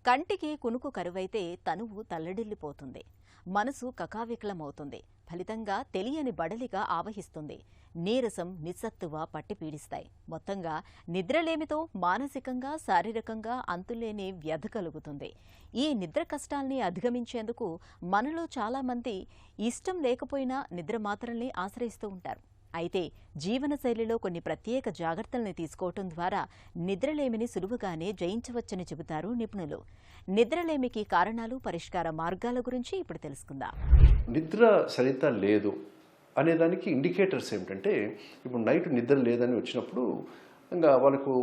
కంటికి కునుకు కరువైతే తనువు తల్లడిల్లిపోతుంది. మనసు కకావికలమవుతుంది. ఫలితంగా తెలియని బడలిగా ఆవహిస్తుంది. నీరసం, నిస్సత్తువ పట్టి పీడిస్తాయి. మొత్తంగా నిద్రలేమితో మానసికంగా, శారీరకంగా అంతులేని వ్యధ కలుగుతుంది. ఈ నిద్ర కష్టాల్ని అధిగమించేందుకు మనలో చాలామంది ఇష్టం లేకపోయినా నిద్ర మాత్రల్ని ఆశ్రయిస్తూ ఉంటారు. అయితే జీవనశైలిలో కొన్ని ప్రత్యేక జాగ్రత్తల్ని తీసుకోవటం ద్వారా నిద్రలేమిని సులువుగానే జయించవచ్చని చెబుతారు నిపుణులు. నిద్రలేమికి కారణాలు, పరిష్కార మార్గాల గురించి ఇప్పుడు తెలుసుకుందాం. నిద్ర సరిగ్గా లేదు అనేదానికి ఇండికేటర్స్ ఏమిటంటే, ఇప్పుడు నైట్ నిద్ర లేదని వచ్చినప్పుడు ఇంకా వాళ్ళకు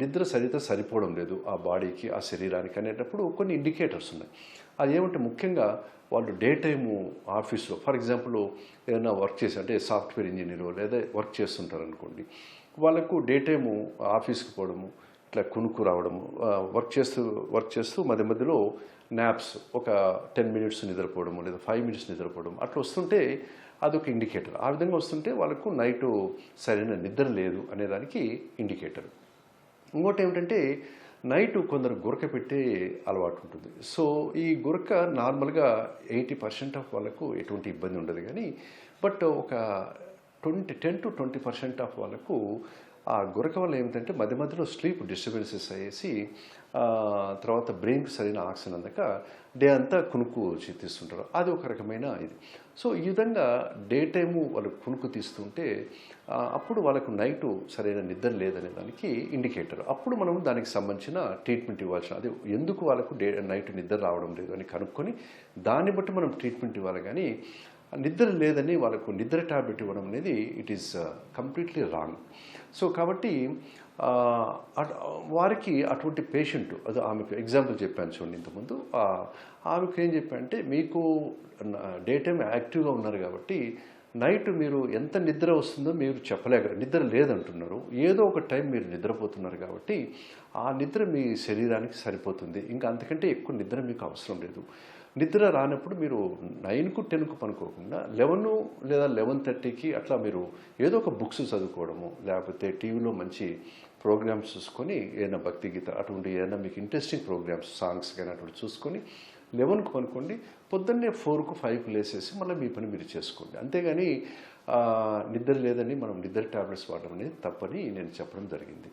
నిద్ర సరిపోవడం లేదు ఆ బాడీకి, ఆ శరీరానికి అనేటప్పుడు కొన్ని ఇండికేటర్స్ ఉన్నాయి. అది ఏమంటే ముఖ్యంగా వాళ్ళు డే టైము ఆఫీస్లో ఫర్ ఎగ్జాంపుల్ ఏదైనా వర్క్ చేసి అంటే సాఫ్ట్వేర్ ఇంజనీరు లేదా వర్క్ చేస్తుంటారు అనుకోండి, వాళ్ళకు డే టైము ఆఫీస్కి పోవడము, ఇట్లా కునుకు రావడము, వర్క్ చేస్తూ మధ్య మధ్యలో నాప్స్ ఒక 10 మినిట్స్ నిద్రపోవడము లేదా 5 మినిట్స్ నిద్రపోవడం అట్లా వస్తుంటే అదొక ఇండికేటర్. ఆ విధంగా వస్తుంటే వాళ్ళకు నైటు సరైన నిద్ర లేదు అనేదానికి ఇండికేటర్. ఇంకోటి ఏమిటంటే నైటు కొందరు గురక పెట్టే అలవాటు ఉంటుంది. సో ఈ గురక నార్మల్గా 80% ఆఫ్ వాళ్ళకు ఎటువంటి ఇబ్బంది ఉండదు, కానీ బట్ ఒక 10-20% ఆఫ్ వాళ్ళకు ఆ గురక వల్ల ఏమిటంటే మధ్య మధ్యలో స్లీప్ డిస్టర్బెన్సెస్ అయ్యేసి తర్వాత బ్రెయిన్కి సరైన ఆక్సిజన్ అందక డే అంతా కునుకు తీస్తుంటారు. అది ఒక రకమైన ఇది. సో ఈ విధంగా డే టైము వాళ్ళు కునుకు తీస్తుంటే అప్పుడు వాళ్ళకు నైటు సరైన నిద్ర లేదనే దానికి ఇండికేటర్. అప్పుడు మనం దానికి సంబంధించిన ట్రీట్మెంట్ ఇవ్వాల్సిన, అది ఎందుకు వాళ్ళకు నైట్ నిద్ర రావడం లేదు అని కనుక్కొని దాన్ని బట్టి మనం ట్రీట్మెంట్ ఇవ్వాలి. కానీ నిద్ర లేదని వాళ్ళకు నిద్ర టాబ్లెట్ ఇవ్వడం అనేది it is completely wrong. So కాబట్టి వారికి అటువంటి పేషెంట్, అది ఆమెకు ఎగ్జాంపుల్ చెప్పాను చూడండి ఇంతకుముందు, ఆమెకు ఏం చెప్పానంటే, మీకు డే టైం యాక్టివ్గా ఉన్నారు కాబట్టి నైట్ మీరు ఎంత నిద్ర వస్తుందో మీరు చెప్పలేక, నిద్ర లేదంటున్నారు, ఏదో ఒక టైం మీరు నిద్రపోతున్నారు కాబట్టి ఆ నిద్ర మీ శరీరానికి సరిపోతుంది. ఇంకా అంతకంటే ఎక్కువ నిద్ర మీకు అవసరం లేదు. నిద్ర రానప్పుడు మీరు 9కు 10కు పనుకోకుండా 11 లేదా 11:30కి అట్లా మీరు ఏదో ఒక బుక్స్ చదువుకోవడము, లేకపోతే టీవీలో మంచి ప్రోగ్రామ్స్ చూసుకొని ఏదైనా భక్తి గీత అటువంటి ఏదైనా మీకు ఇంట్రెస్టింగ్ ప్రోగ్రామ్స్, సాంగ్స్ కానీ అటువంటి చూసుకొని 11కు పనుకోండి. పొద్దున్నే 4కు 5కు లేసేసి మళ్ళీ మీ పని మీరు చేసుకోండి. అంతేగాని నిద్ర లేదని మనం నిద్ర టాబ్లెట్స్ వాడడం అనేది తప్పని నేను చెప్పడం జరిగింది.